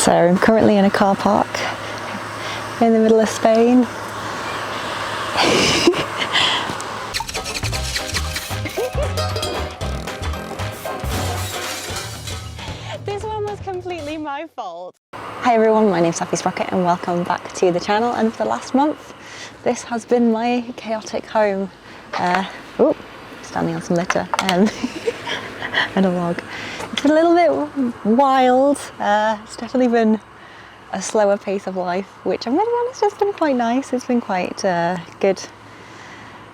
So I'm currently in a car park in the middle of Spain. This one was completely my fault. Hi everyone, my name's Sophie Sprocket and welcome back to the channel. And for the last month, this has been my chaotic home. Standing on some litter and a log. It's been a little bit wild. It's definitely been a slower pace of life, which I'm going to be honest, has been quite nice. It's been quite good.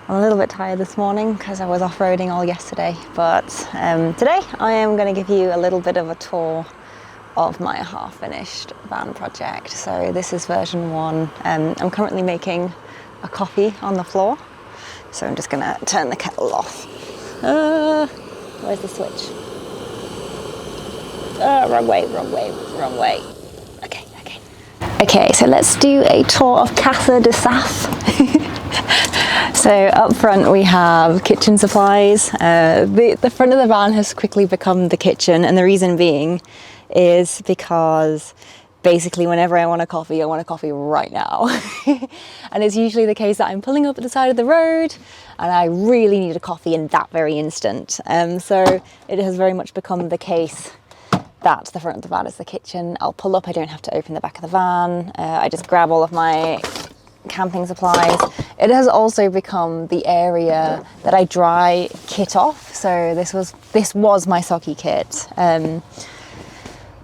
I'm a little bit tired this morning because I was off-roading all yesterday, but today I am going to give you a little bit of a tour of my half-finished van project. So this is version 1. I'm currently making a coffee on the floor, so I'm just going to turn the kettle off. Where's the switch? Wrong way. Okay, so let's do a tour of Casa de Saf. So up front we have kitchen supplies. The front of the van has quickly become the kitchen, and the reason being is because basically whenever I want a coffee right now. And it's usually the case that I'm pulling up at the side of the road and I really need a coffee in that very instant. So it has very much become the case that the front of the van is the kitchen. I'll pull up, I don't have to open the back of the van. I just grab all of my camping supplies. It has also become the area that I dry kit off. So this was my socky kit.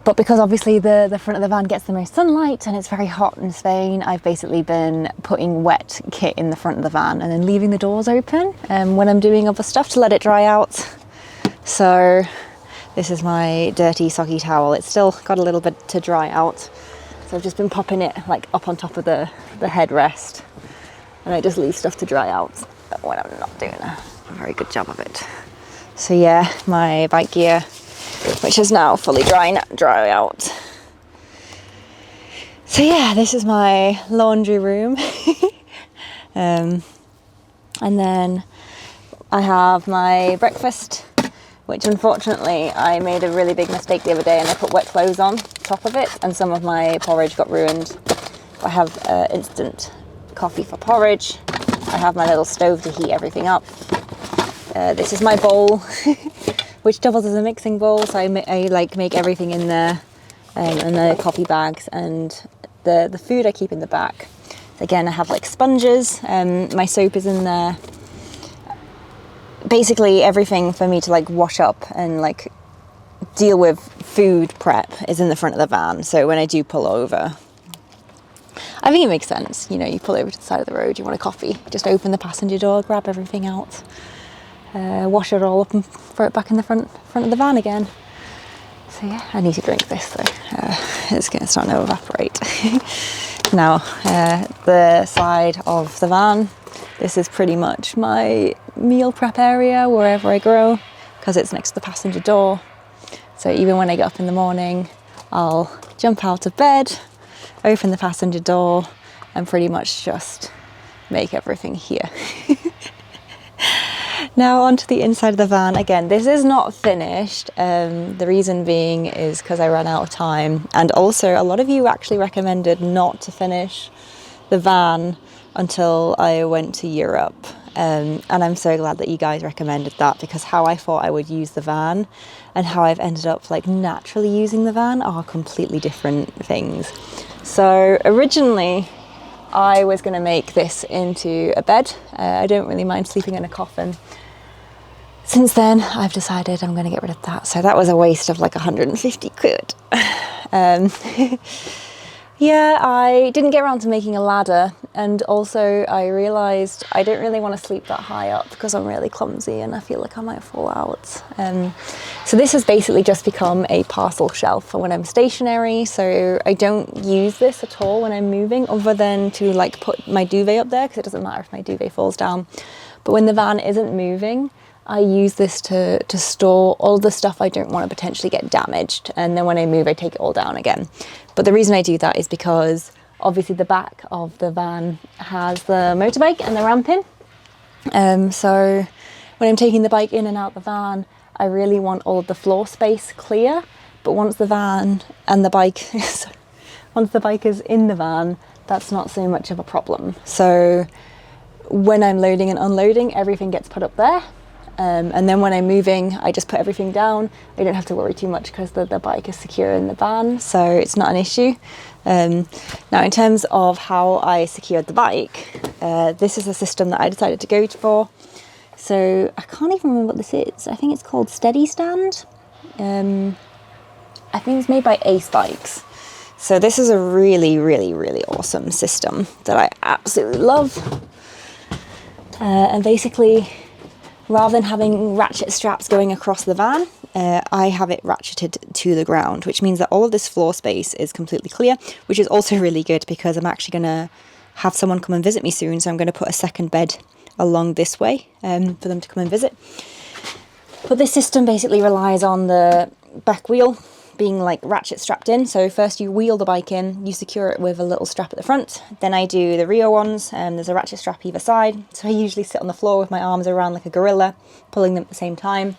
But because obviously the front of the van gets the most sunlight and it's very hot in Spain, I've basically been putting wet kit in the front of the van and then leaving the doors open when I'm doing other stuff to let it dry out. So this is my dirty socky towel. It's still got a little bit to dry out. So I've just been popping it like up on top of the headrest, and I just leave stuff to dry out when I'm not doing a very good job of it. So yeah, my bike gear, which is now fully dry out. So yeah, this is my laundry room. And then I have my breakfast, which unfortunately I made a really big mistake the other day and I put wet clothes on top of it and some of my porridge got ruined. I have instant coffee for porridge. I have my little stove to heat everything up. This is my bowl, which doubles as a mixing bowl, so I make everything in there, and the coffee bags, and the food I keep in the back. Again, I have like sponges, my soap is in there. Basically everything for me to like wash up and like deal with food prep is in the front of the van. So when I do pull over, I think it makes sense. You know, you pull over to the side of the road, you want a coffee, just open the passenger door, grab everything out, wash it all up and throw it back in the front of the van again. So yeah, I need to drink this though. It's starting to evaporate. Now, the side of the van, this is pretty much my meal prep area wherever I go, because it's next to the passenger door. So even when I get up in the morning, I'll jump out of bed, open the passenger door, and pretty much just make everything here. Now onto the inside of the van. Again, this is not finished. The reason being is because I ran out of time, and also a lot of you actually recommended not to finish the van until I went to Europe. And I'm so glad that you guys recommended that, because how I thought I would use the van and how I've ended up like naturally using the van are completely different things. So originally I was going to make this into a bed. I don't really mind sleeping in a coffin. Since then I've decided I'm going to get rid of that. So that was a waste of like 150 quid. Yeah, I didn't get around to making a ladder, and also I realised I don't really want to sleep that high up because I'm really clumsy and I feel like I might fall out. So this has basically just become a parcel shelf for when I'm stationary, so I don't use this at all when I'm moving, other than to like put my duvet up there, because it doesn't matter if my duvet falls down. But when the van isn't moving, I use this to store all the stuff I don't want to potentially get damaged, and then when I move I take it all down again. But the reason I do that is because obviously the back of the van has the motorbike and the ramp in. So when I'm taking the bike in and out the van, I really want all of the floor space clear. But once the van and the bike once the bike is in the van, that's not so much of a problem. So when I'm loading and unloading, everything gets put up there. And then when I'm moving, I just put everything down. I don't have to worry too much because the bike is secure in the van, so it's not an issue. Now, in terms of how I secured the bike, this is a system that I decided to go for. So I can't even remember what this is. I think it's called Steady Stand. I think it's made by Ace Bikes. So this is a really, really, really awesome system that I absolutely love. And basically, rather than having ratchet straps going across the van, I have it ratcheted to the ground, which means that all of this floor space is completely clear, which is also really good because I'm actually going to have someone come and visit me soon. So I'm going to put a second bed along this way for them to come and visit. But this system basically relies on the back wheel being like ratchet strapped in. So first you wheel the bike in, you secure it with a little strap at the front. Then I do the rear ones, and there's a ratchet strap either side. So I usually sit on the floor with my arms around like a gorilla, pulling them at the same time.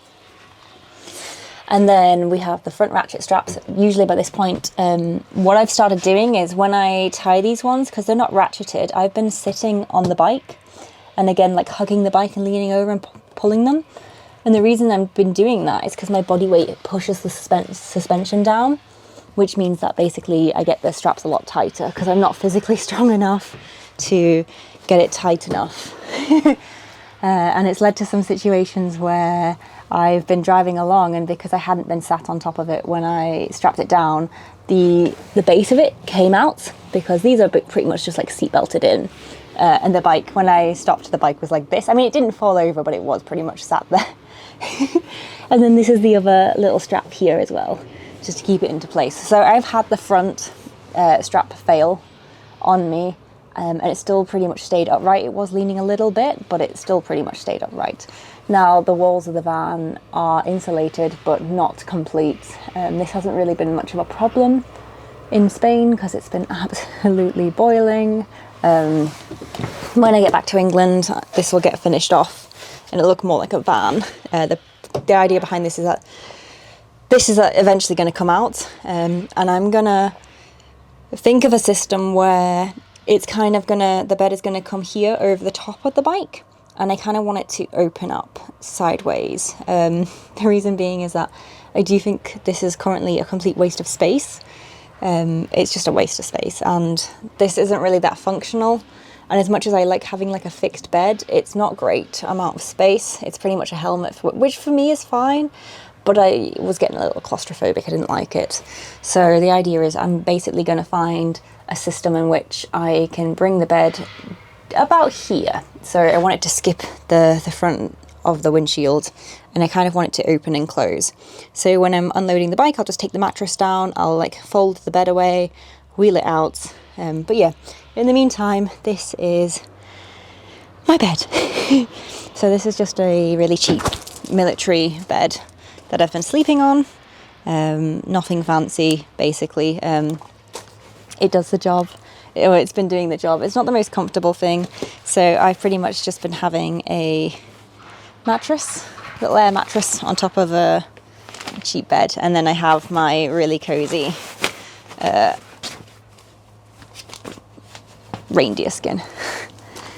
And then we have the front ratchet straps. Usually by this point, what I've started doing is when I tie these ones, because they're not ratcheted, I've been sitting on the bike and again like hugging the bike and leaning over and pulling them. And the reason I've been doing that is because my body weight pushes the suspension down, which means that basically I get the straps a lot tighter because I'm not physically strong enough to get it tight enough. And it's led to some situations where I've been driving along, and because I hadn't been sat on top of it when I strapped it down, the base of it came out, because these are pretty much just like seat belted in. And the bike, when I stopped, the bike was like this. I mean, it didn't fall over, but it was pretty much sat there. And then this is the other little strap here as well, just to keep it into place. So I've had the front strap fail on me, and it still pretty much stayed upright. It was leaning a little bit, but it still pretty much stayed upright. Now the walls of the van are insulated, but not complete. This hasn't really been much of a problem in Spain because it's been absolutely boiling. When I get back to England, this will get finished off and it'll look more like a van. The idea behind this is that this is eventually going to come out, and I'm going to think of a system where it's kind of the bed is going to come here over the top of the bike, and I kind of want it to open up sideways. The reason being is that I do think this is currently a complete waste of space. It's just a waste of space, and this isn't really that functional. And as much as I like having like a fixed bed, it's not great amount of space. It's pretty much a helmet, which for me is fine, but I was getting a little claustrophobic. I didn't like it. So the idea is I'm basically going to find a system in which I can bring the bed about here. So I want it to skip the front of the windshield, and I kind of want it to open and close. So when I'm unloading the bike, I'll just take the mattress down, I'll like fold the bed away, wheel it out. But yeah, in the meantime, this is my bed. So this is just a really cheap military bed that I've been sleeping on. Nothing fancy, basically. It does the job. It's been doing the job. It's not the most comfortable thing, so I've pretty much just been having a mattress, little air mattress on top of a cheap bed, and then I have my really cozy reindeer skin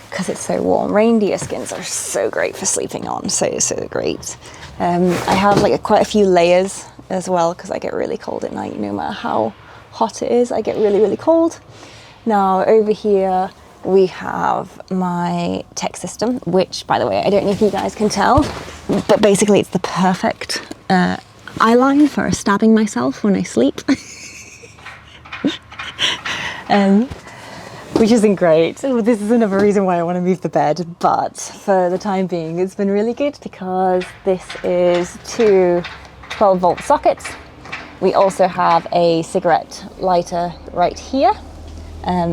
because it's so warm. Reindeer skins are so great for sleeping on, so great. I have like quite a few layers as well because I get really cold at night. No matter how hot it is, I get really cold. Now over here we have my tech system, which, by the way, I don't know if you guys can tell, but basically it's the perfect eye line for stabbing myself when I sleep. Which isn't great. This is another reason why I want to move the bed, but for the time being it's been really good because this is two 12-volt sockets. We also have a cigarette lighter right here.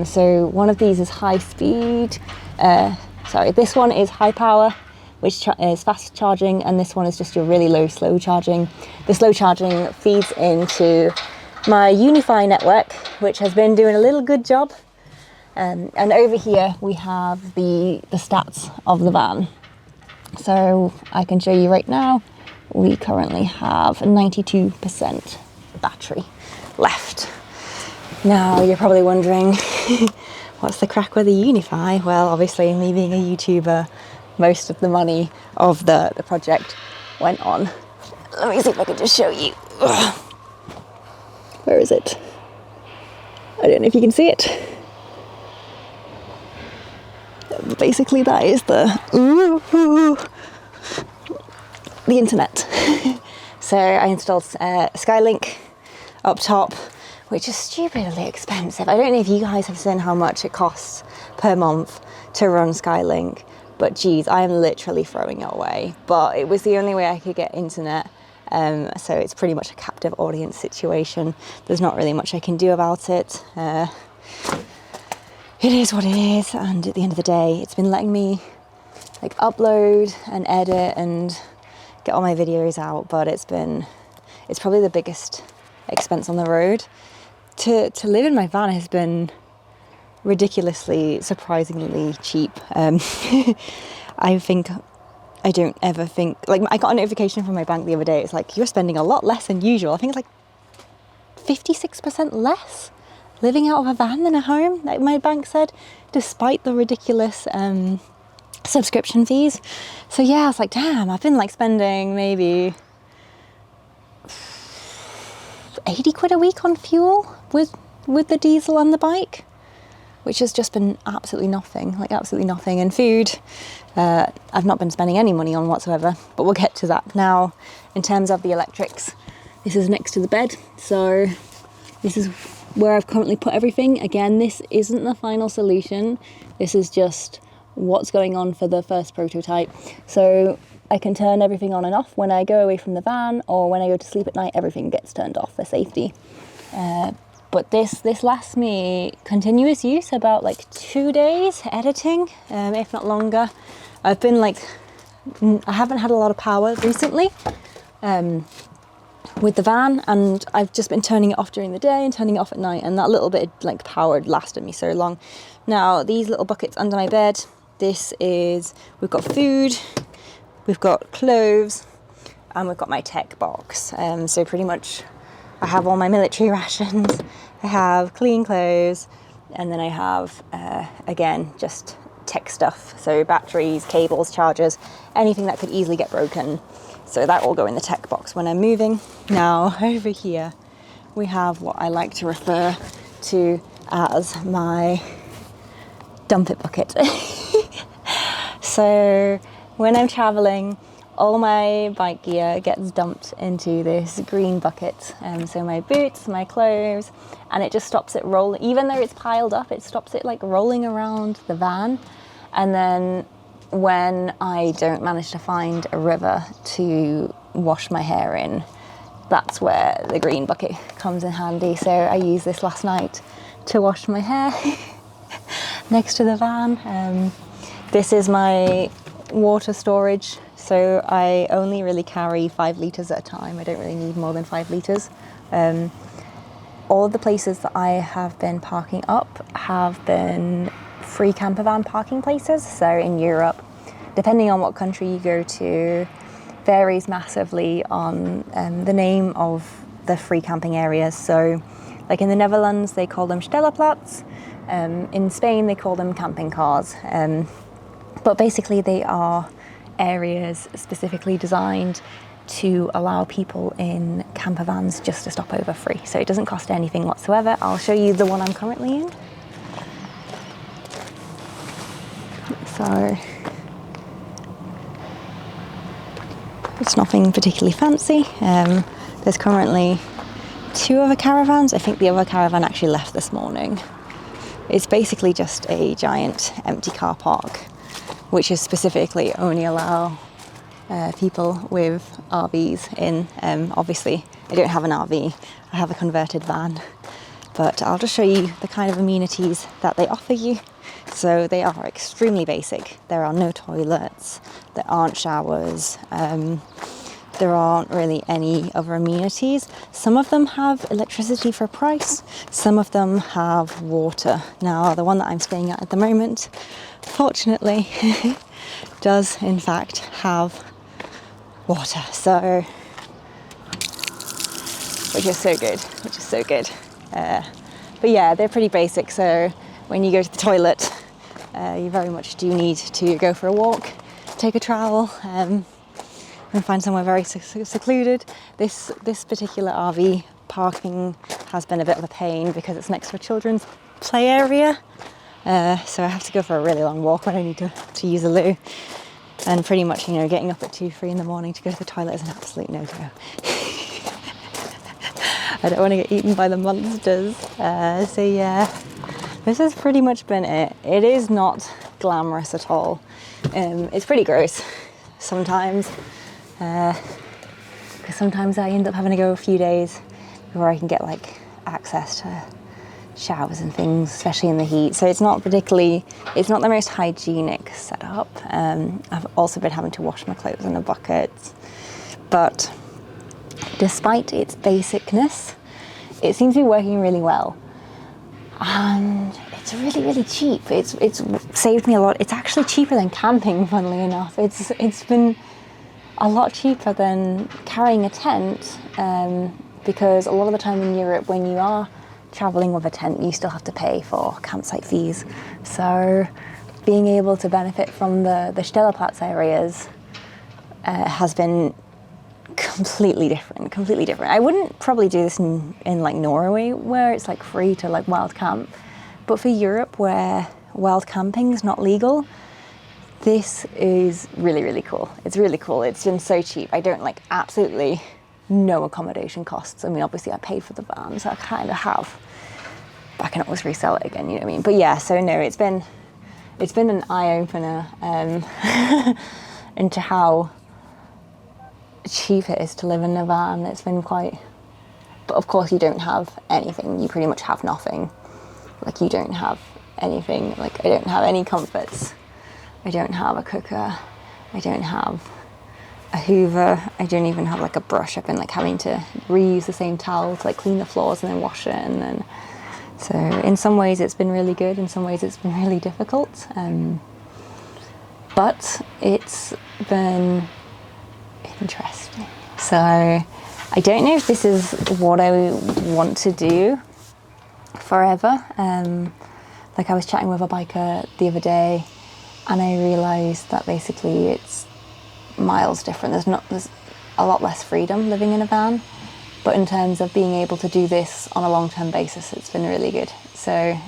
So one of these is high speed, this one is high power, which is fast charging, and this one is just your really low slow charging. The slow charging feeds into my Uni-Fi network, which has been doing a little good job. And over here we have the stats of the van. So I can show you right now, we currently have 92% battery left. Now you're probably wondering, what's the crack with the Unify? Well, obviously me being a YouTuber, most of the money of the project went on. Let me see if I can just show you. Ugh. Where is it? I don't know if you can see it. Basically that is the internet. So I installed StarLink up top, which is stupidly expensive. I don't know if you guys have seen how much it costs per month to run StarLink, but geez, I am literally throwing it away. But it was the only way I could get internet, so it's pretty much a captive audience situation. There's not really much I can do about it. It is what it is, and at the end of the day, it's been letting me like upload and edit and get all my videos out, but it's probably the biggest expense on the road. To live in my van has been ridiculously, surprisingly cheap. I don't ever think, like, I got a notification from my bank the other day. It's like, you're spending a lot less than usual. I think it's like 56% less living out of a van than a home, like my bank said, despite the ridiculous subscription fees. So yeah, I was like, damn, I've been like spending maybe 80 quid a week on fuel with the diesel and the bike, which has just been absolutely nothing. And food, I've not been spending any money on whatsoever, but we'll get to that. Now, in terms of the electrics, this is next to the bed, so this is where I've currently put everything. Again, this isn't the final solution. This is just what's going on for the first prototype. So I can turn everything on and off when I go away from the van, or when I go to sleep at night, everything gets turned off for safety. But this lasts me continuous use about like 2 days editing, if not longer. I haven't had a lot of power recently with the van, and I've just been turning it off during the day and turning it off at night, and that little bit of like power lasted me so long. Now these little buckets under my bed, we've got food, we've got clothes, and we've got my tech box. So pretty much I have all my military rations, I have clean clothes, and then I have, again, just tech stuff. So batteries, cables, chargers, anything that could easily get broken. So that will go in the tech box when I'm moving. Now over here, we have what I like to refer to as my dump it bucket. So when I'm traveling, all my bike gear gets dumped into this green bucket. So my boots, my clothes, and it just stops it rolling. Even though it's piled up, it stops it like rolling around the van. And then when I don't manage to find a river to wash my hair in, that's where the green bucket comes in handy. So I used this last night to wash my hair next to the van. This is my water storage. So I only really carry 5 litres at a time. I don't really need more than 5 litres. All of the places that I have been parking up have been free camper van parking places. So in Europe, depending on what country you go to, varies massively on the name of the free camping areas. So like in the Netherlands, they call them Stellaplatz. In Spain, they call them camping cars. But basically they are areas specifically designed to allow people in camper vans just to stop over free. So it doesn't cost anything whatsoever. I'll show you the one I'm currently in. So it's nothing particularly fancy. There's currently 2 other caravans. I think the other caravan actually left this morning. It's basically just a giant empty car park, which is specifically only allow people with RVs in. Obviously, I don't have an RV, I have a converted van, but I'll just show you the kind of amenities that they offer you. So they are extremely basic. There are no toilets, there aren't showers, there aren't really any other amenities. Some of them have electricity for a price, some of them have water. Now, the one that I'm staying at the moment, fortunately, does in fact have water, so which is so good. But yeah, they're pretty basic. So when you go to the toilet, you very much do need to go for a walk, take a trowel, and find somewhere very secluded. This particular RV parking has been a bit of a pain because it's next to a children's play area. So I have to go for a really long walk when I need to use a loo. And pretty much, you know, getting up at 2, 3 in the morning to go to the toilet is an absolute no-go. I don't want to get eaten by the monsters. So yeah, this has pretty much been it. It is not glamorous at all. It's pretty gross sometimes. Because sometimes I end up having to go a few days before I can get like access to showers and things, especially in the heat. So it's not the most hygienic setup. I've also been having to wash my clothes in a bucket. But despite its basicness, it seems to be working really well. And it's really, really cheap. It's saved me a lot. It's actually cheaper than camping, funnily enough. It's been a lot cheaper than carrying a tent, because a lot of the time in Europe, when you are traveling with a tent, you still have to pay for campsite fees. So being able to benefit from the Stellaplatz areas has been completely different. I wouldn't probably do this in like Norway, where it's like free to like wild camp, but for Europe, where wild camping is not legal, this is really, really cool. It's really cool. It's been so cheap. I don't like absolutely no accommodation costs. I mean, obviously I paid for the van, so I kind of have, but I can always resell it again, you know what I mean? But yeah, so no, it's been an eye-opener into how cheap it is to live in a van. It's been quite, but of course you don't have anything. You pretty much have nothing. Like you don't have anything. Like I don't have any comforts. I don't have a cooker. I don't have a hoover. I don't even have like a brush. I've been like having to reuse the same towel to like clean the floors and then wash it, and then so in some ways it's been really good, in some ways it's been really difficult, but it's been interesting. So I don't know if this is what I want to do forever. Like I was chatting with a biker the other day, and I realised that basically it's miles different. There's a lot less freedom living in a van, but in terms of being able to do this on a long-term basis, it's been really good. So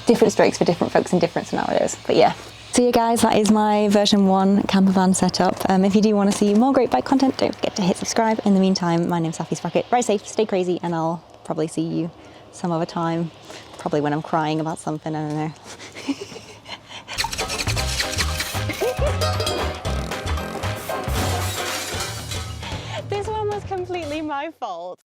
different strokes for different folks in different scenarios, but yeah. So yeah guys, that is my version 1 camper van setup. If you do want to see more great bike content, don't forget to hit subscribe. In the meantime, my name's Safi Sprocket. Ride safe, stay crazy, and I'll probably see you some other time. Probably when I'm crying about something, I don't know. This one was completely my fault.